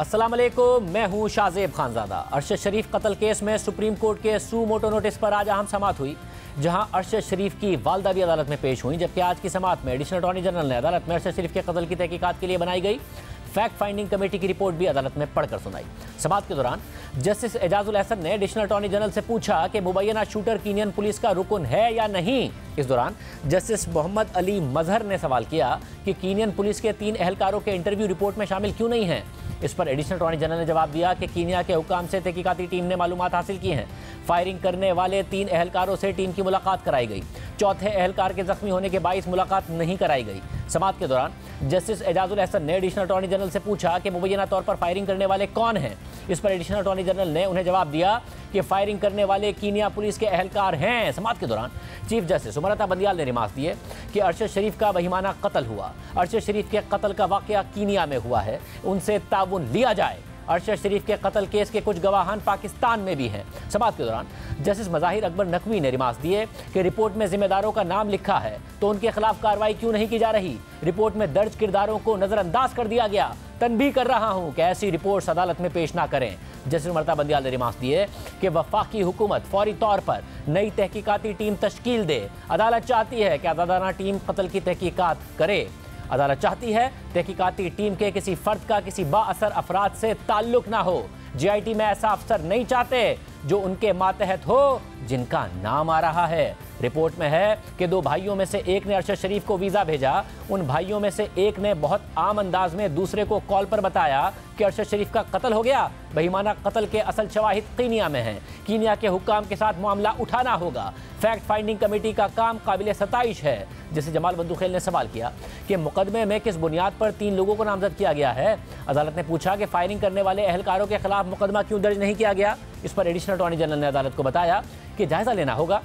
अस्सलाम वालेकुम, मैं हूं शाहजेब खानजादा। अरशद शरीफ कत्ल केस में सुप्रीम कोर्ट के सू मोटो नोटिस पर आज अहम समाअत हुई, जहां अरशद शरीफ की वालदा भी अदालत में पेश हुई। जबकि आज की समाअत में एडिशनल अटॉर्नी जनरल ने अदालत में अरशद शरीफ के कत्ल की तहकीकात के लिए बनाई गई फैक्ट फाइंडिंग कमेटी की रिपोर्ट भी अदालत में पढ़कर सुनाई। समाअत के दौरान जस्टिस एजाजुल एहसन ने एडिशनल अटॉर्नी जनरल से पूछा कि मुबैना शूटर कीनियन पुलिस का रुकन है या नहीं। इस दौरान जस्टिस मोहम्मद अली मजहर ने सवाल किया कि कीनियन पुलिस के 3 एहलकारों के इंटरव्यू रिपोर्ट में शामिल क्यों नहीं हैं। इस पर एडिशनल अटॉर्नी जनरल ने जवाब दिया कि कीनिया के हुकाम से तहकीकाती टीम ने मालूमात हासिल की हैं। फायरिंग करने वाले 3 एहलकारों से टीम की मुलाकात कराई गई। चौथे एहलकार के जख्मी होने के बाइस मुलाकात नहीं कराई गई। समाअत के दौरान जस्टिस एजाजुल एहसन ने एडिशनल अटॉर्नी जनरल से पूछा कि मुबैना तौर पर फायरिंग करने वाले कौन हैं। इस पर एडिशनल अटॉर्नी जनरल ने उन्हें जवाब दिया कि फायरिंग करने वाले कीनिया पुलिस के एहलकार हैं। समाअत के दौरान चीफ जस्टिस उमर बंदियाल ने रिमार्क दिए कि अरशद शरीफ का वहीमाना कत्ल हुआ। अरशद शरीफ के कत्ल का वाकया कीनिया में हुआ है, उनसे ताउन लिया जाए। अरशद शरीफ के कत्ल केस के कुछ गवाहान पाकिस्तान में भी हैं। समाअत के दौरान जस्टिस मज़ाहिर अकबर नकवी ने रिमार्क दिए कि रिपोर्ट में जिम्मेदारों का नाम लिखा है तो उनके खिलाफ कार्रवाई क्यों नहीं की जा रही। रिपोर्ट में दर्ज किरदारों को नजरअंदाज कर दिया गया। तनबीह कर रहा हूं कि ऐसी रिपोर्ट्स अदालत में पेश ना करें। जस्टिस उमर बंदियाल ने रिमार्क दिए कि वफाकी हुकूमत फौरी तौर पर नई तहकीकाती टीम तश्कील दे। अदालत चाहती है कि आज़ादाना टीम कत्ल की तहकीकात करे। अदालत चाहती है तहकीकाती टीम के किसी फर्द का किसी बाअसर अफराद से ताल्लुक ना हो। जीआईटी में ऐसा अफसर नहीं चाहते जो उनके मातहत हो जिनका नाम आ रहा है। रिपोर्ट में है कि 2 भाइयों में से एक ने अरशद शरीफ को वीज़ा भेजा। उन भाइयों में से एक ने बहुत आम अंदाज में दूसरे को कॉल पर बताया कि अरशद शरीफ का कत्ल हो गया। बेईमाना कत्ल के असल शवाहिद कीनिया में हैं। कीनिया के हुक्काम के साथ मामला उठाना होगा। फैक्ट फाइंडिंग कमेटी का काम काबिल सताइश है। जिसे जमाल बंदूखेल ने सवाल किया कि मुकदमे में किस बुनियाद पर 3 लोगों को नामजद किया गया है। अदालत ने पूछा कि फायरिंग करने वाले एहलकारों के खिलाफ मुकदमा क्यों दर्ज नहीं किया गया। इस पर एडिशनल अटॉर्नी जनरल ने अदालत को बताया कि जायजा लेना होगा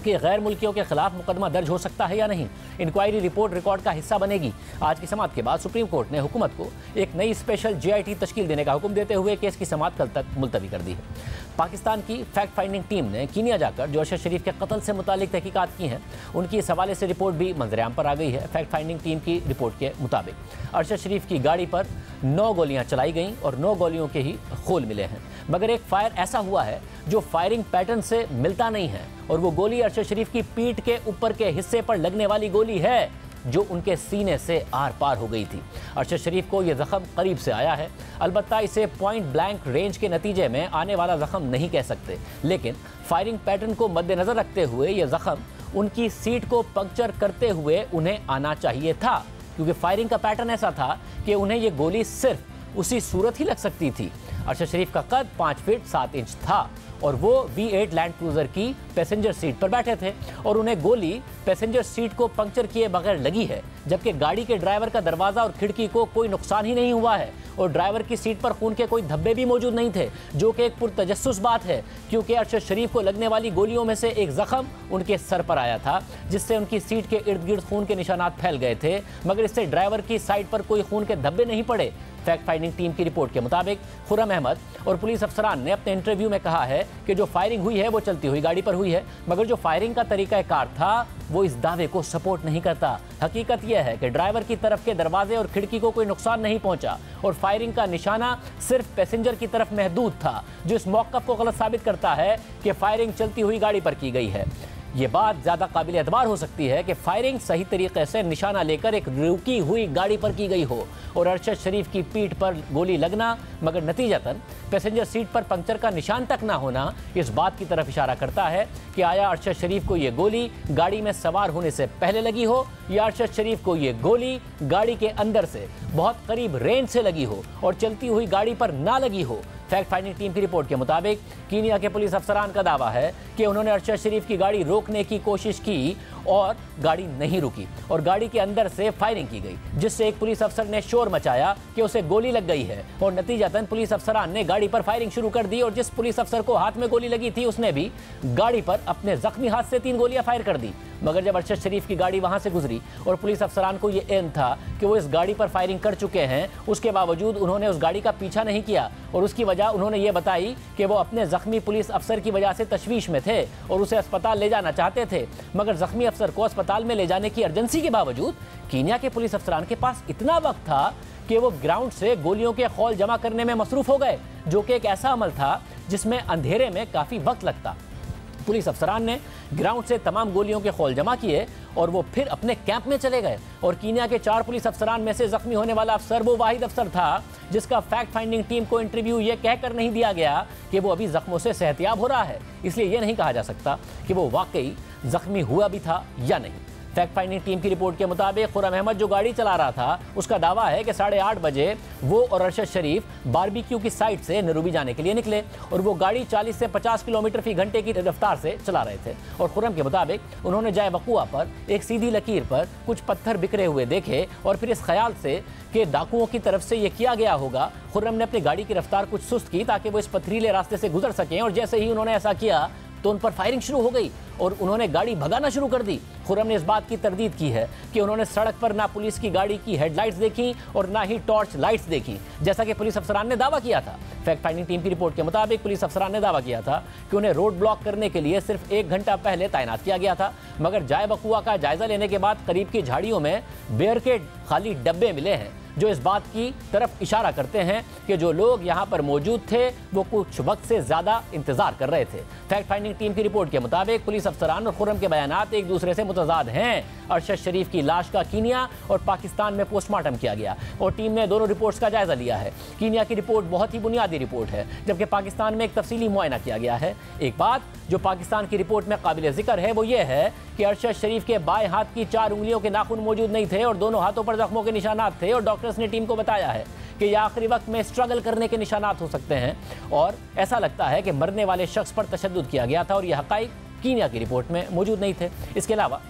कि गैर मुल्कियों के खिलाफ मुकदमा दर्ज हो सकता है या नहीं। इंक्वायरी रिपोर्ट रिकॉर्ड का हिस्सा बनेगी। आज की समाअत के बाद सुप्रीम कोर्ट ने हुकूमत को एक नई स्पेशल जीआईटी तश्कील देने का हुक्म देते हुए केस की समाअत कल तक मुलतवी कर दी है। पाकिस्तान की फैक्ट फाइंडिंग टीम ने कीनिया जाकर जो अरशद शरीफ के कत्ल से मुतालिक तहकीकात की हैं, उनकी इस हवाले से रिपोर्ट भी मंजरेआम पर आ गई है। फैक्ट फाइंडिंग टीम की रिपोर्ट के मुताबिक अरशद शरीफ की गाड़ी पर 9 गोलियां चलाई गईं और 9 गोलियों के ही खोल मिले हैं। मगर एक फायर ऐसा हुआ है जो फायरिंग पैटर्न से मिलता नहीं है और वो गोली अरशद शरीफ की पीठ के ऊपर के हिस्से पर लगने वाली गोली है जो उनके सीने से आर पार हो गई थी। अरशद शरीफ को यह जख्म करीब से आया है। अलबत्ता इसे पॉइंट ब्लैंक रेंज के नतीजे में आने वाला जख्म नहीं कह सकते, लेकिन फायरिंग पैटर्न को मद्देनजर रखते हुए यह जख्म उनकी सीट को पंक्चर करते हुए उन्हें आना चाहिए था, क्योंकि फायरिंग का पैटर्न ऐसा था कि उन्हें यह गोली सिर्फ उसी सूरत ही लग सकती थी। अरशद शरीफ का कद 5 फीट 7 इंच था और वो V8 लैंड क्रूजर की पैसेंजर सीट पर बैठे थे और उन्हें गोली पैसेंजर सीट को पंक्चर किए बगैर लगी है, जबकि गाड़ी के ड्राइवर का दरवाज़ा और खिड़की को कोई नुकसान ही नहीं हुआ है और ड्राइवर की सीट पर खून के कोई धब्बे भी मौजूद नहीं थे, जो कि एक पुरतजस्सुस बात है, क्योंकि अरशद शरीफ को लगने वाली गोलियों में से एक जख्म उनके सर पर आया था, जिससे उनकी सीट के इर्द गिर्द खून के निशानात फैल गए थे, मगर इससे ड्राइवर की साइड पर कोई खून के धब्बे नहीं पड़े। फैक्ट फाइंडिंग टीम की रिपोर्ट के मुताबिक खुर्रम अहमद और पुलिस अफसरान ने अपने इंटरव्यू में कहा है कि जो फायरिंग हुई है वो चलती हुई गाड़ी पर हुई है, मगर जो फायरिंग का तरीकाकार था वो इस दावे को सपोर्ट नहीं करता। हकीकत यह है कि ड्राइवर की तरफ के दरवाजे और खिड़की को कोई नुकसान नहीं पहुंचा और फायरिंग का निशाना सिर्फ पैसेंजर की तरफ महदूद था, जो इस मौक़िफ़ को गलत साबित करता है कि फायरिंग चलती हुई गाड़ी पर की गई है। ये बात ज़्यादा काबिल एतबार हो सकती है कि फायरिंग सही तरीके से निशाना लेकर एक रुकी हुई गाड़ी पर की गई हो और अरशद शरीफ की पीठ पर गोली लगना मगर नतीजतन पैसेंजर सीट पर पंक्चर का निशान तक ना होना इस बात की तरफ इशारा करता है कि आया अरशद शरीफ को ये गोली गाड़ी में सवार होने से पहले लगी हो या अरशद शरीफ को ये गोली गाड़ी के अंदर से बहुत करीब रेंज से लगी हो और चलती हुई गाड़ी पर ना लगी हो। फैक्ट फाइंडिंग टीम की रिपोर्ट के मुताबिक कीनिया के पुलिस अफसरान का दावा है कि उन्होंने अरशद शरीफ की गाड़ी रोकने की कोशिश की और गाड़ी नहीं रुकी और गाड़ी के अंदर से फायरिंग की गई, जिससे एक पुलिस अफसर ने शोर मचाया कि उसे गोली लग गई है और नतीजतन पुलिस अफसरान ने गाड़ी पर फायरिंग शुरू कर दी और जिस पुलिस अफसर को हाथ में गोली लगी थी उसने भी गाड़ी पर अपने जख्मी हाथ से 3 गोलियां फायर कर दी। मगर जब अरशद शरीफ की गाड़ी वहां से गुजरी और पुलिस अफसरान को यह इल्म था कि वो इस गाड़ी पर फायरिंग कर चुके हैं, उसके बावजूद उन्होंने उस गाड़ी का पीछा नहीं किया और उसकी वजह उन्होंने ये बताई कि वो अपने जख्मी पुलिस अफसर की वजह से तशवीश में थे और उसे अस्पताल ले जाना चाहते थे, मगर जख्मी अफसर को अस्पताल में ले जाने की अर्जेंसी के बावजूद कीनिया के पुलिस अफसरान के पास इतना वक्त था कि वो ग्राउंड से गोलियों के खौल जमा करने में मसरूफ हो गए, जो कि एक ऐसा अमल था जिसमें अंधेरे में काफ़ी वक्त लगता। पुलिस अफसरान ने ग्राउंड से तमाम गोलियों के खौल जमा किए और वो फिर अपने कैंप में चले गए। और कीनिया के 4 पुलिस अफसरान में से जख्मी होने वाला अफसर वो वाहिद अफसर था जिसका फैक्ट फाइंडिंग टीम को इंटरव्यू ये कहकर नहीं दिया गया कि वो अभी जख्मों से सेहतियाब हो रहा है, इसलिए ये नहीं कहा जा सकता कि वो वाकई जख्मी हुआ भी था या नहीं। फैक्ट फाइंडिंग टीम की रिपोर्ट के मुताबिक खुर्रम अहमद जो गाड़ी चला रहा था उसका दावा है कि 8:30 बजे वो और अरशद शरीफ बारबेक्यू की साइट से नरूबी जाने के लिए निकले और वो गाड़ी 40 से 50 किलोमीटर फी घंटे की रफ्तार से चला रहे थे। और खुर्रम के मुताबिक उन्होंने जाए वक़ुआ पर एक सीधी लकीर पर कुछ पत्थर बिखरे हुए देखे और फिर इस ख्याल से कि डाकुओं की तरफ से ये किया गया होगा, खुर्रम ने अपनी गाड़ी की रफ्तार कुछ सुस्त की ताकि वो इस पथरीले रास्ते से गुजर सकें। और जैसे ही उन्होंने ऐसा किया तो उन पर फायरिंग शुरू हो गई और उन्होंने गाड़ी भगाना शुरू कर दी। खुर्रम ने इस बात की तरदीद की है कि उन्होंने सड़क पर ना पुलिस की गाड़ी की हेडलाइट्स देखी और ना ही टॉर्च लाइट्स देखी, जैसा कि पुलिस अफसरान ने दावा किया था। फैक्ट फाइंडिंग टीम की रिपोर्ट के मुताबिक पुलिस अफसरान ने दावा किया था कि उन्हें रोड ब्लॉक करने के लिए सिर्फ 1 घंटा पहले तैनात किया गया था, मगर जाए वक़ुआ का जायजा लेने के बाद करीब की झाड़ियों में बियर के खाली डब्बे मिले हैं जो इस बात की तरफ इशारा करते हैं कि जो लोग यहाँ पर मौजूद थे वो कुछ वक्त से ज़्यादा इंतजार कर रहे थे। फैक्ट फाइंडिंग टीम की रिपोर्ट के मुताबिक पुलिस अफसरान और खुर्रम के बयानात एक दूसरे से मुतजाद हैं। अरशद शरीफ की लाश का कीनिया और पाकिस्तान में पोस्टमार्टम किया गया और टीम ने दोनों रिपोर्ट्स का जायजा लिया है। कीनिया की रिपोर्ट बहुत ही बुनियादी रिपोर्ट है, जबकि पाकिस्तान में एक तफसीली मुआयना किया गया है। एक बात जो पाकिस्तान की रिपोर्ट में काबिल जिक्र है वो ये है कि अरशद शरीफ के बाएं हाथ की 4 उंगलियों के नाखून मौजूद नहीं थे और दोनों हाथों पर जख्मों के निशानात थे। और डॉक्टर्स ने टीम को बताया है कि यह आखिरी वक्त में स्ट्रगल करने के निशानात हो सकते हैं और ऐसा लगता है कि मरने वाले शख्स पर तशद्दुद किया गया था और यह हक़ाइक़ कीनिया की रिपोर्ट में मौजूद नहीं थे। इसके अलावा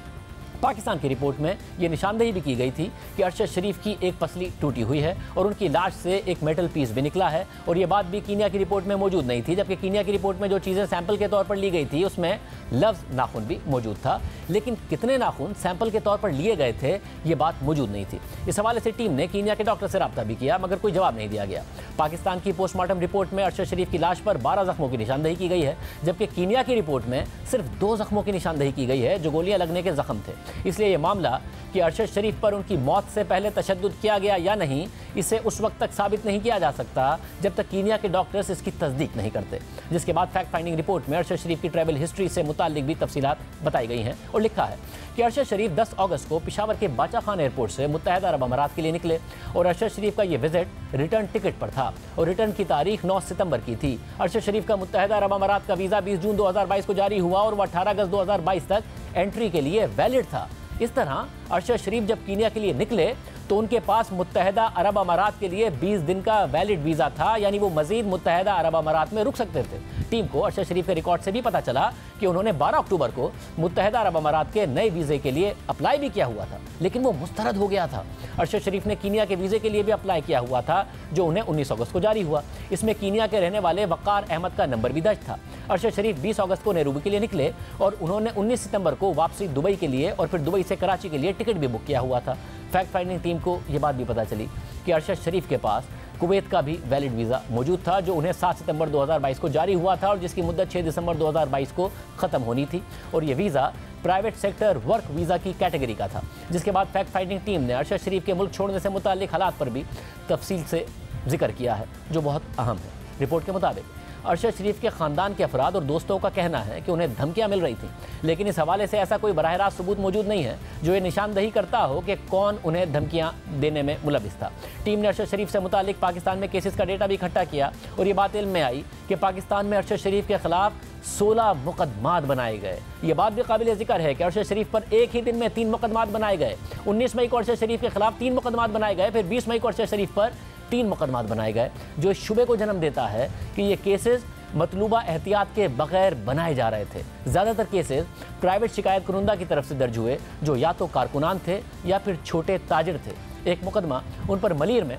पाकिस्तान की रिपोर्ट में यह निशानदेही भी की गई थी कि अरशद शरीफ की एक पसली टूटी हुई है और उनकी लाश से एक मेटल पीस भी निकला है और ये बात भी कीनिया की रिपोर्ट में मौजूद नहीं थी, जबकि कीनिया की रिपोर्ट में जो चीज़ें सैंपल के तौर पर ली गई थी उसमें लफ्ज़ नाखून भी मौजूद था, लेकिन कितने नाखून सैंपल के तौर पर लिए गए थे ये बात मौजूद नहीं थी। इस हवाले से टीम ने कीनिया के डॉक्टर से रब्ता भी किया मगर कोई जवाब नहीं दिया गया। पाकिस्तान की पोस्टमार्टम रिपोर्ट में अरशद शरीफ की लाश पर 12 जख्मों की निशानदेही की गई है, जबकि कीनिया की रिपोर्ट में सिर्फ 2 जख्मों की निशानदेही की गई है जो गोलियां लगने के जख्म थे। इसलिए यह मामला कि अरशद शरीफ पर उनकी मौत से पहले तशद्दुद किया गया या नहीं, इसे उस वक्त तक साबित नहीं किया जा सकता जब तक कीनिया के डॉक्टर्स इसकी तस्दीक नहीं करते। जिसके बाद फैक्ट फाइंडिंग रिपोर्ट में अरशद शरीफ की ट्रैवल हिस्ट्री से मुताल्लिक भी तफसीलात बताई गई हैं और लिखा है कि अरशद शरीफ 10 अगस्त को पेशावर के बाचा खान एयरपोर्ट से मुत्तहदा अरब अमारात के लिए निकले और अरशद शरीफ का यह विजिट रिटर्न टिकट पर था और रिटर्न की तारीख 9 सितंबर की थी। अरशद शरीफ का मुत्तहदा अरब अमारात का वीज़ा 20 जून 2022 को जारी हुआ और वह 18 अगस्त 2022 तक एंट्री के लिए वैलिड था। इस तरह अरशद शरीफ जब कीनिया के लिए निकले तो उनके पास मुत्तहदा अरब अमारात के लिए 20 दिन का वैलिड वीज़ा था, यानी वो मजीद मुत्तहदा अरब अमारात में रुक सकते थे। टीम को अरशद शरीफ के रिकॉर्ड से भी पता चला कि उन्होंने 12 अक्टूबर को मुत्तहदा अरब अमारात के नए वीज़े के लिए अप्लाई भी किया हुआ था, लेकिन वो मुस्तरद हो गया था। अरशद शरीफ ने कीनिया के वीज़े के लिए भी अप्लाई किया हुआ था जो उन्हें 19 अगस्त को जारी हुआ। इसमें कीनिया के रहने वाले वक़ार अहमद का नंबर भी दर्ज था। अरशद शरीफ 20 अगस्त को नैरोबी के लिए निकले और उन्होंने 19 सितंबर को वापसी दुबई के लिए और फिर दुबई से कराची के लिए टिकट भी बुक किया हुआ था। फैक्ट फाइंडिंग टीम को यह बात भी पता चली कि अरशद शरीफ के पास कुवैत का भी वैलिड वीज़ा मौजूद था जो उन्हें 7 सितंबर 2022 को जारी हुआ था और जिसकी मुद्दत 6 दिसंबर 2022 को ख़त्म होनी थी और ये visa private sector work visa की कैटेगरी का था। जिसके बाद फैक्ट फाइंडिंग टीम ने अरशद शरीफ के मुल्क छोड़ने से मुताल्लिक हालात पर भी तफसील से जिक्र किया है जो बहुत अहम है। रिपोर्ट के मुताबिक अरशद शरीफ के ख़ानदान के अफराद और दोस्तों का कहना है कि उन्हें धमकियां मिल रही थीं, लेकिन इस हवाले से ऐसा कोई बराह रास्त सबूत मौजूद नहीं है जो ये निशानदही करता हो कि कौन उन्हें धमकियां देने में मुलविस था। टीम ने अरशद शरीफ से मुतालिक पाकिस्तान में केसेस का डेटा भी इकट्ठा किया और ये बात इल्म में आई कि पाकिस्तान में अरशद शरीफ के खिलाफ 16 मुकदमात बनाए गए। ये बात भी काबिल जिक्र है कि अरशद शरीफ पर एक ही दिन में 3 मुकदमात बनाए गए। 19 मई को अरशद शरीफ के खिलाफ 3 मुकदमात बनाए गए, फिर 20 मई को अरशद शरीफ पर 3 मुकदमात बनाए गए, जो इस शुबे को जन्म देता है कि ये केसेस मतलूबा एहतियात के बगैर बनाए जा रहे थे। ज़्यादातर केसेस प्राइवेट शिकायत कुनंदा की तरफ से दर्ज हुए जो या तो कारकुनान थे या फिर छोटे ताजिर थे। एक मुकदमा उन पर मलीर में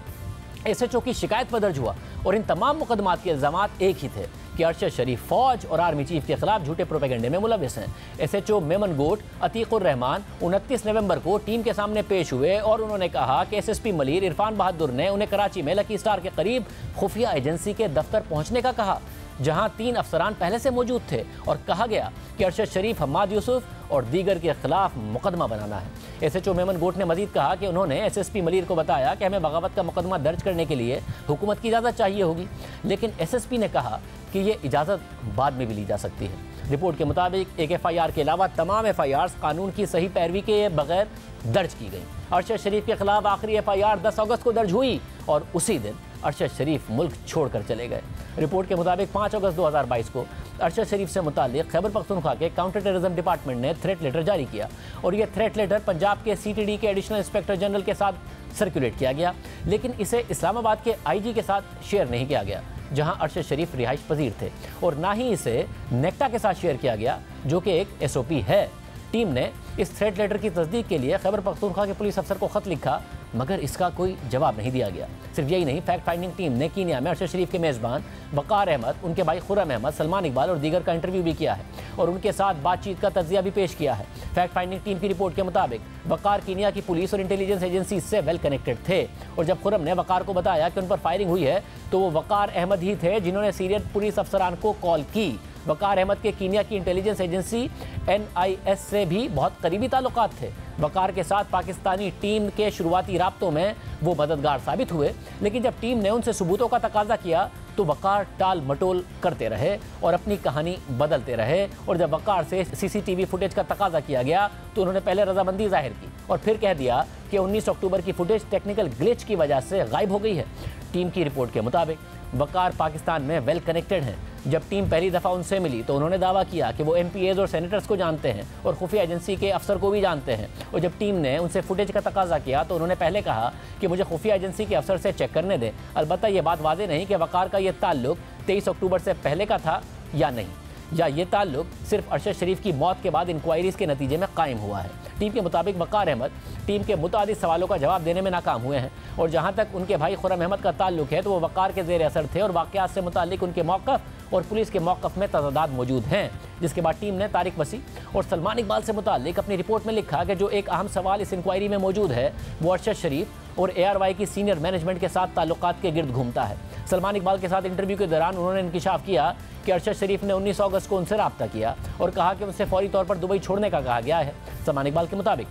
SHO की शिकायत पर दर्ज हुआ और इन तमाम मुकदमात के इल्ज़ामात एक ही थे कि अरशद शरीफ फ़ौज और आर्मी चीफ के खिलाफ झूठे प्रोपेगेंडे में मुलविस हैं। SHO मेमन गोट अतीकुर रहमान 29 नवंबर को टीम के सामने पेश हुए और उन्होंने कहा कि SSP मलीर इरफान बहादुर ने उन्हें कराची में लकी स्टार के करीब खुफिया एजेंसी के दफ्तर पहुंचने का कहा। जहां 3 अफसरान पहले से मौजूद थे और कहा गया कि अरशद शरीफ, हम्माद यूसुफ और दीगर के खिलाफ मुकदमा बनाना है। एसएचओ मेमन गोट ने मजीद कहा कि उन्होंने एसएसपी मलिर को बताया कि हमें बगावत का मुकदमा दर्ज करने के लिए हुकूमत की इजाज़त चाहिए होगी, लेकिन एसएसपी ने कहा कि ये इजाज़त बाद में भी ली जा सकती है। रिपोर्ट के मुताबिक एक एफआईआर के अलावा तमाम एफआईआर कानून की सही पैरवी के बगैर दर्ज की गई। अरशद शरीफ के खिलाफ आखिरी एफआईआर 10 अगस्त को दर्ज हुई और उसी दिन अरशद शरीफ मुल्क छोड़कर चले गए। रिपोर्ट के मुताबिक 5 अगस्त 2022 को अरशद शरीफ से मुताल्लिक खैबर पख्तूनख्वा के काउंटर टेररिज्म डिपार्टमेंट ने थ्रेट लेटर जारी किया और यह थ्रेट लेटर पंजाब के सीटीडी के एडिशनल इंस्पेक्टर जनरल के साथ सर्कुलेट किया गया, लेकिन इसे इस्लामाबाद के आईजी के साथ शेयर नहीं किया गया, जहां अरशद शरीफ रिहाइश पजीर थे, और ना ही इसे नेक्टा के साथ शेयर किया गया, जो कि एक एसओपी है। टीम ने इस थ्रेट लेटर की तस्दीक के लिए खैबर पख्तूनख्वा के पुलिस अफसर को खत लिखा, मगर इसका कोई जवाब नहीं दिया गया। सिर्फ यही नहीं, फैक्ट फाइंडिंग टीम ने कीनिया में अरशद शरीफ के मेज़बान वकार अहमद, उनके भाई खुर्रम अहमद, सलमान इकबाल और दीगर का इंटरव्यू भी किया है और उनके साथ बातचीत का तज्जिया भी पेश किया है। फैक्ट फाइंडिंग टीम की रिपोर्ट के मुताबिक वकार कीनिया की पुलिस और इंटेलिजेंस एजेंसी से वेल कनेक्टेड थे, और जब खुर्रम ने वकार को बताया कि उन पर फायरिंग हुई है तो वो वकार अहमद ही थे जिन्होंने सीनियर पुलिस अफसरान को कॉल की। वकार अहमद के कीनिया की इंटेलिजेंस एजेंसी NIS से भी बहुत करीबी ताल्लुकात थे। वकार के साथ पाकिस्तानी टीम के शुरुआती राब्तों में वो मददगार साबित हुए, लेकिन जब टीम ने उनसे सबूतों का तकाजा किया तो वकार टाल मटोल करते रहे और अपनी कहानी बदलते रहे। और जब वकार से CCTV फुटेज का तकाजा किया गया तो उन्होंने पहले रजामंदी जाहिर की और फिर कह दिया कि 19 अक्टूबर की फुटेज टेक्निकल ग्लिच की वजह से गायब हो गई है। टीम की रिपोर्ट के मुताबिक वकार पाकिस्तान में वेल कनेक्टेड हैं। जब टीम पहली दफ़ा उनसे मिली तो उन्होंने दावा किया कि वो MPAs और सेनेटर्स को जानते हैं और खुफिया एजेंसी के अफसर को भी जानते हैं। और जब टीम ने उनसे फुटेज का तकाजा किया तो उन्होंने पहले कहा कि मुझे खुफिया एजेंसी के अफसर से चेक करने दें। अलबत्ता ये बात वाज़ेह नहीं कि वकार का ये ताल्लुक 23 अक्टूबर से पहले का था या नहीं, या ये ताल्लुक सिर्फ अरशद शरीफ की मौत के बाद इंक्वायरीज के नतीजे में कायम हुआ है। टीम के मुताबिक वकार अहमद टीम के मुतादिद सवालों का जवाब देने में नाकाम हुए हैं, और जहां तक उनके भाई खुर्रम अहमद का ताल्लुक है तो वो वकार के ज़ेर असर थे और वाक़यात से मुताल्लिक उनके मौक़िफ़ और पुलिस के मौक़िफ़ में तज़ादात मौजूद हैं। जिसके बाद टीम ने तारिक वसी और सलमान इकबाल से मुताल्लिक अपनी रिपोर्ट में लिखा कि जो एक अहम सवाल इस इंक्वायरी में मौजूद है वो अरशद शरीफ और ARY की सीनियर मैनेजमेंट के साथ ताल्लुकात के गिर्द घूमता है। सलमान इकबाल के साथ इंटरव्यू के दौरान उन्होंने इंकिशाफ किया कि अरशद शरीफ ने 19 अगस्त को उनसे रब्ता किया और कहा कि उनसे फौरी तौर पर दुबई छोड़ने का कहा गया है। सलमान इकबाल के मुताबिक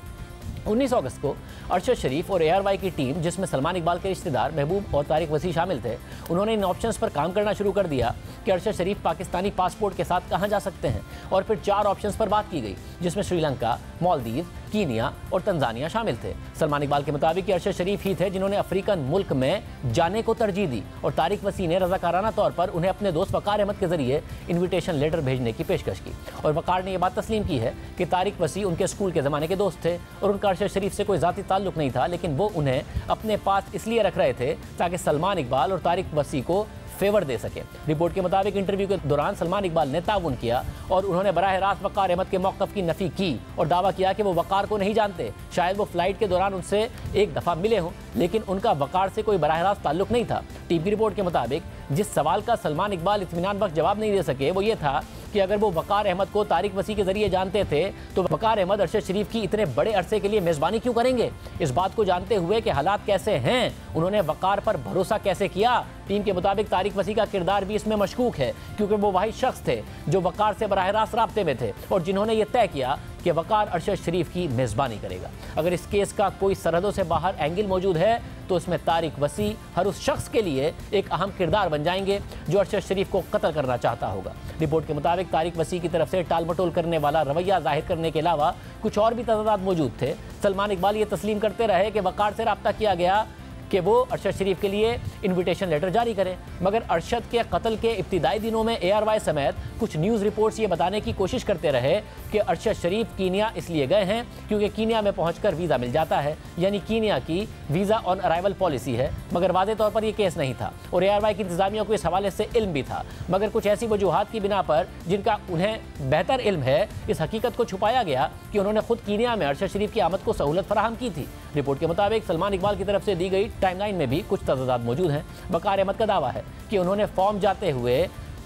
19 अगस्त को अरशद शरीफ और ARY की टीम, जिसमें सलमान इकबाल के रिश्तेदार महबूब और तारिक वसी शामिल थे, उन्होंने इन ऑप्शंस पर काम करना शुरू कर दिया कि अरशद शरीफ पाकिस्तानी पासपोर्ट के साथ कहां जा सकते हैं, और फिर 4 ऑप्शंस पर बात की गई जिसमें श्रीलंका, मालदीव, कीनिया और तंजानिया शामिल थे। सलमान इकबाल के मुताबिक अरशद शरीफ ही थे जिन्होंने अफ्रीकन मुल्क में जाने को तरजीह दी, और तारिक वसी ने रज़ाकाराना तौर पर उन्हें अपने दोस्त वकार अहमद के जरिए इन्विटेशन लेटर भेजने की पेशकश की। और वकार ने यह बात तस्लीम की है कि तारिक वसी उनके स्कूल के ज़माने के दोस्त थे और उनका अरशद शरीफ से कोई ज़ाती ताल्लुक नहीं था, लेकिन वो उन्हें अपने पास इसलिए रख रहे थे ताकि सलमान इकबाल और तारिक वसी को फेवर दे सके। रिपोर्ट के मुताबिक इंटरव्यू के दौरान सलमान इकबाल ने ताउन किया और उन्होंने बराह रास्त वकार अहमद के मौक़िफ़ की नफ़ी की और दावा किया कि वो वकार को नहीं जानते। शायद वो फ्लाइट के दौरान उनसे एक दफ़ा मिले हों, लेकिन उनका वकार से कोई बराह रास्त ताल्लुक नहीं था। टीम की रिपोर्ट के मुताबिक जिस सवाल का सलमान इकबाल इत्मीनान बख्श जवाब नहीं दे सके वो ये था कि अगर वो वकार अहमद को तारिक वसी के जरिए जानते थे तो वकार अहमद अरशद शरीफ की इतने बड़े अरसे के लिए मेज़बानी क्यों करेंगे। इस बात को जानते हुए कि हालात कैसे हैं, उन्होंने वकार पर भरोसा कैसे किया। टीम के मुताबिक तारिक वसी का किरदार भी इसमें मशकूक है, क्योंकि वो वही शख्स थे जो वकार से बराह रास्त राब्ते में थे और जिन्होंने ये तय किया कि वकार अरशद शरीफ की मेज़बानी करेगा। अगर इस केस का कोई सरहदों से बाहर एंगल मौजूद है तो इसमें तारिक वसी हर उस शख्स के लिए एक अहम किरदार बन जाएंगे जो अरशद शरीफ को कत्ल करना चाहता होगा। रिपोर्ट के मुताबिक तारिक वसी की तरफ से टाल मटोल करने वाला रवैया जाहिर करने के अलावा कुछ और भी तज़ादात मौजूद थे। सलमान इकबाल ये तस्लीम करते रहे कि वकार से रब्ता किया गया कि वो अरशद शरीफ के लिए इन्विटेशन लेटर जारी करें, मगर अरशद के कत्ल के इब्तिदाई दिनों में ARY समेत कुछ न्यूज़ रिपोर्ट्स ये बताने की कोशिश करते रहे कि अरशद शरीफ कीनिया इसलिए गए हैं क्योंकि कीनिया में पहुंचकर वीज़ा मिल जाता है, यानी कीनिया की वीज़ा ऑन अराइवल पॉलिसी है। मगर वाज़े तौर पर यह केस नहीं था और ARY की इंतज़ामिया को इस हवाले से इल्म भी था, मगर कुछ ऐसी वजूहात की बिना पर जिनका उन्हें बेहतर इल्म है, इस हकीकत को छुपाया गया कि उन्होंने खुद कीनिया में अरशद शरीफ की आमद को सहूलत फराहम की थी। रिपोर्ट के मुताबिक सलमान इकबाल की तरफ से दी गई टाइमलाइन में भी कुछ तज़ादात मौजूद हैं। वकार अहमद का दावा है कि उन्होंने फॉर्म जाते हुए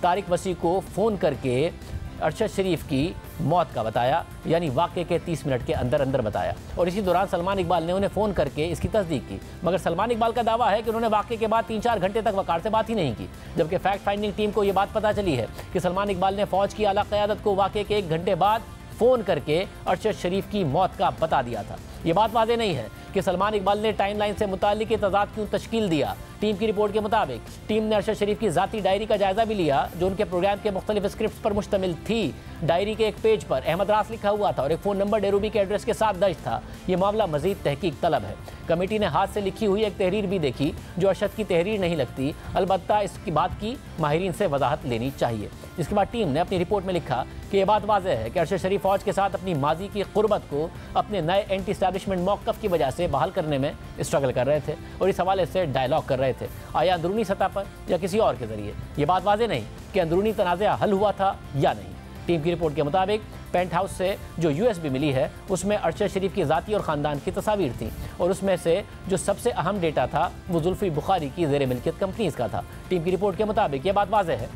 तारिक वसी को फ़ोन करके अरशद शरीफ की मौत का बताया, यानी वाक़े के 30 मिनट के अंदर अंदर बताया। और इसी दौरान सलमान इकबाल ने उन्हें फ़ोन करके इसकी तस्दीक की, मगर सलमान इकबाल का दावा है कि उन्होंने वाक़े के बाद 3-4 घंटे तक वक़ार से बात ही नहीं की। जबकि फैक्ट फाइंडिंग टीम को ये बात पता चली है कि सलमान इकबाल ने फ़ौज की आला क़यादत को वाक़े के 1 घंटे बाद फ़ोन करके अरशद शरीफ की मौत का बता दिया था। ये बात वाज़ेह नहीं है कि सलमान इकबाल ने टाइमलाइन से मुताल्लिक़ तज़ाद क्यों तश्कील दिया। टीम की रिपोर्ट के मुताबिक टीम ने अरशद शरीफ की ज़ाती डायरी का जायज़ा भी लिया, जो उनके प्रोग्राम के मुख्तलिफ स्क्रिप्ट पर मुश्तमिल थी। डायरी के एक पेज पर अहमद रास लिखा हुआ था और एक फ़ोन नंबर डेरूबी के एड्रेस के साथ दर्ज था। ये मामला मज़ीद तहकीक तलब है। कमेटी ने हाथ से लिखी हुई एक तहरीर भी देखी, जो अरशद की तहरीर नहीं लगती, अलबत्ता इसकी बात की माहिरीन से वजाहत लेनी चाहिए। इसके बाद टीम ने अपनी रिपोर्ट में लिखा कि यह बात वाज़ेह है कि अरशद शरीफ फ़ौज के साथ अपनी माजी की क़ुर्बत को अपने नए एंटी एस्टैब्लिशमेंट मौक़िफ़ की वजह से बहाल करने में स्ट्रगल कर रहे थे और इस हवाले से डायलॉग कर रहे थे, आया अंदरूनी सतह पर या किसी और के ज़रिए। ये बात वाज़ेह नहीं कि अंदरूनी तनाज़ा हल हुआ था या नहीं। टीम की रिपोर्ट के मुताबिक पेंट हाउस से जो USB मिली है उसमें अरशद शरीफ की ज़ाती और ख़ानदान की तस्वीर थी और उसमें से जो सबसे अहम डेटा था वो जुल्फ़ी बुखारी की ज़ेर मिल्कियत कंपनीज़ का था। टीम की रिपोर्ट के मुताबिक ये बात वाज़ेह है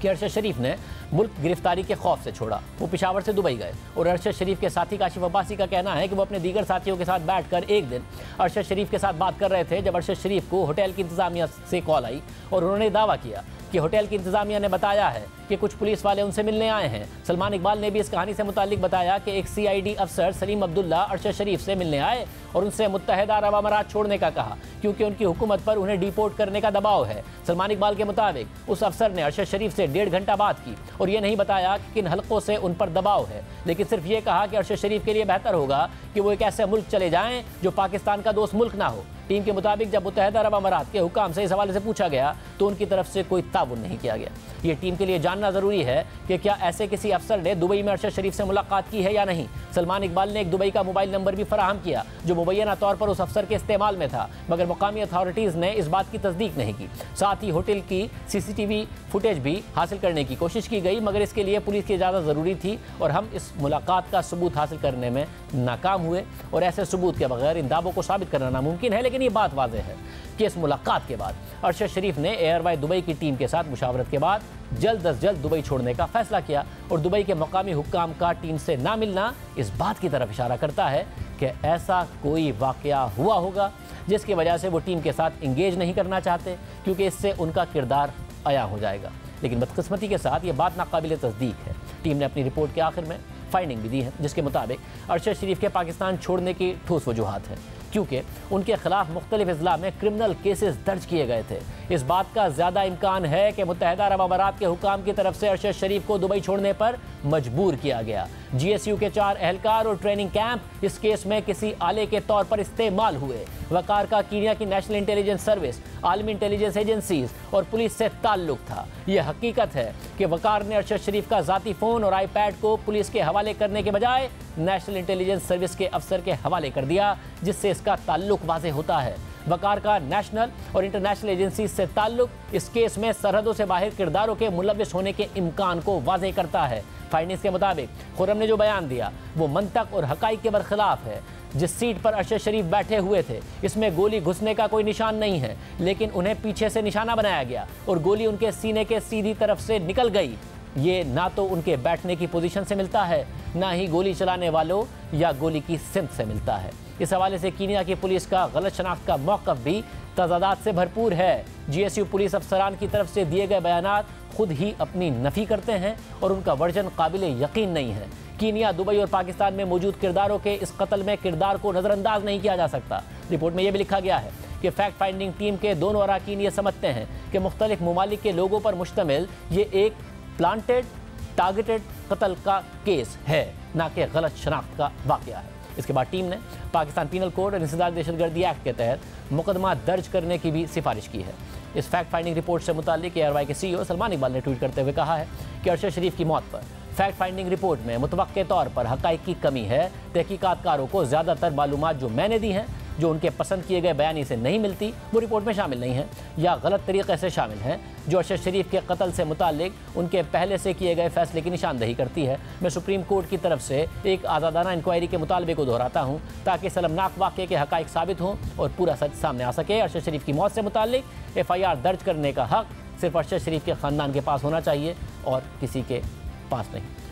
कि अरशद शरीफ ने मुल्क गिरफ्तारी के खौफ से छोड़ा। वो पेशावर से दुबई गए और अरशद शरीफ के साथी काशिफ अब्बासी का कहना है कि वो अपने दीगर साथियों के साथ बैठकर एक दिन अरशद शरीफ के साथ बात कर रहे थे जब अरशद शरीफ को होटल की इंतज़ामिया से कॉल आई और उन्होंने दावा किया कि होटल की इंतज़ामिया ने बताया है कि कुछ पुलिस वाले उनसे मिलने आए हैं। सलमान इकबाल ने भी इस कहानी से मुताल्लिक बताया कि एक CID अफसर सलीम अब्दुल्ला अरशद शरीफ से मिलने आए और उनसे मुत्तहिदा अरब अमारात छोड़ने का कहा, क्योंकि उनकी हुकूमत पर उन्हें डिपोर्ट करने का दबाव है। सलमान इकबाल के मुताबिक उस अफसर ने अरशद शरीफ से 1.5 घंटा बात की और ये नहीं बताया कि किन हलकों से उन पर दबाव है, लेकिन सिर्फ ये कहा कि अरशद शरीफ के लिए बेहतर होगा कि वो एक ऐसे मुल्क चले जाएं जो पाकिस्तान का दोस्त मुल्क ना हो। टीम के मुताबिक जब मुत्तहिदा अरब अमारात के हुकाम से इस हवाले से पूछा गया तो उनकी तरफ से कोई ताउन नहीं किया गया। ये टीम के लिए जानना ज़रूरी है कि क्या ऐसे किसी अफसर ने दुबई में अरशद शरीफ से मुलाकात की है या नहीं। सलमान इकबाल ने एक दुबई का मोबाइल नंबर भी फराहम किया जो मुबैना तौर पर उस अफसर के इस्तेमाल में था, मगर मुकामी अथॉरिटीज़ ने इस बात की तस्दीक नहीं की। साथ ही होटल की CCTV फुटेज भी हासिल करने की कोशिश की गई, मगर इसके लिए पुलिस की इजाज़त ज़रूरी थी और हम इस मुलाकात का सबूत हासिल करने में नाकाम हुए और ऐसे सबूत के बगैर इन दावों को साबित करना नामुमकिन है। लेकिन ये बात वाज़ेह है कि इस मुलाकात के बाद अरशद शरीफ ने एयरवाई दुबई की टीम के साथ मुशावरत के बाद जल्द अज जल्द दुबई छोड़ने का फैसला किया और दुबई के मकामी हुक्काम का टीम से ना मिलना इस बात की तरफ इशारा करता है कि ऐसा कोई वाक़या हुआ होगा जिसकी वजह से वो टीम के साथ इंगेज नहीं करना चाहते, क्योंकि इससे उनका किरदार अया हो जाएगा। लेकिन बदकिस्मती के साथ ये बात नाकाबिल तस्दीक है। टीम ने अपनी रिपोर्ट के आखिर में फाइंडिंग भी दी है जिसके मुताबिक अरशद शरीफ के पाकिस्तान छोड़ने की ठोस वजूहात है, क्योंकि उनके खिलाफ मुख्तलिफ अजला में क्रिमिनल केसेस दर्ज किए गए थे। इस बात का ज़्यादा इम्कान है कि मुत्तहिदा अरब अमारात के हुकाम की तरफ से अरशद शरीफ को दुबई छोड़ने पर मजबूर किया गया। GSU के 4 एहलकार और ट्रेनिंग कैंप इस केस में किसी आले के तौर पर इस्तेमाल हुए। वकार का कीनिया की नेशनल इंटेलिजेंस सर्विस, आलमी इंटेलिजेंस एजेंसीज और पुलिस से ताल्लुक था। यह हकीकत है कि वकार ने अरशद शरीफ का ज़ाती फ़ोन और iPad को पुलिस के हवाले करने के बजाय नेशनल इंटेलिजेंस सर्विस के अफसर के हवाले कर दिया, जिससे इसका ताल्लुक वाज़ेह होता है। वकार का नेशनल और इंटरनेशनल एजेंसी से ताल्लुक इस केस में सरहदों से बाहर किरदारों के मुलविस होने के इम्कान को वाज़ेह करता है। फाइंडिंग्स के मुताबिक खुर्रम ने जो बयान दिया वो मंतक और हकाइक के बरखिलाफ है। जिस सीट पर अरशद शरीफ बैठे हुए थे इसमें गोली घुसने का कोई निशान नहीं है, लेकिन उन्हें पीछे से निशाना बनाया गया और गोली उनके सीने के सीधी तरफ से निकल गई। ये ना तो उनके बैठने की पोजीशन से मिलता है, ना ही गोली चलाने वालों या गोली की सिमत से मिलता है। इस हवाले से कीनिया की पुलिस का गलत शनाख्त का मौक़िफ़ भी तज़ादात से भरपूर है। GSU पुलिस अफसरान की तरफ से दिए गए बयानात खुद ही अपनी नफ़ी करते हैं और उनका वर्जन काबिल यकीन नहीं है। कीनिया, दुबई और पाकिस्तान में मौजूद किरदारों के इस कत्ल में किरदार को नज़रअंदाज नहीं किया जा सकता। रिपोर्ट में यह भी लिखा गया है कि फैक्ट फाइंडिंग टीम के दोनों अरकान ये समझते हैं कि मुख्तलिफ ममालिक के लोगों पर मुश्तमिल ये एक प्लांटेड टारगेटेड कत्ल का केस है, ना कि गलत शनाख्त का वाक़या है। इसके बाद टीम ने पाकिस्तान पीनल कोड और इंसदाद दहशतगर्दी एक्ट के तहत मुकदमा दर्ज करने की भी सिफारिश की है। इस फैक्ट फाइंडिंग रिपोर्ट से मुताल्लिक एयरवाई के CEO सलमान इकबाल ने ट्वीट करते हुए कहा है कि अरशद शरीफ की मौत पर फैक्ट फाइंडिंग रिपोर्ट में मुतवक्के तौर पर हक़ाइक़ की कमी है। तहकीकातकारों को ज़्यादातर मालूमात जो मैंने दी हैं, जो उनके पसंद किए गए बयानी से नहीं मिलती, वो रिपोर्ट में शामिल नहीं है या गलत तरीके से शामिल हैं, जो अरशद शरीफ के कत्ल से मुताल्लिक उनके पहले से किए गए फैसले की निशानदही करती है। मैं सुप्रीम कोर्ट की तरफ से एक आज़ादाना इंक्वायरी के मुतालबे को दोहराता हूँ ताकि शर्मनाक वाक़े के हक़ाइक़ साबित हों और पूरा सच सामने आ सके। अरशद शरीफ की मौत से मुताल्लिक FIR दर्ज करने का हक़ सिर्फ अरशद शरीफ के ख़ानदान के पास होना चाहिए और किसी के पास नहीं।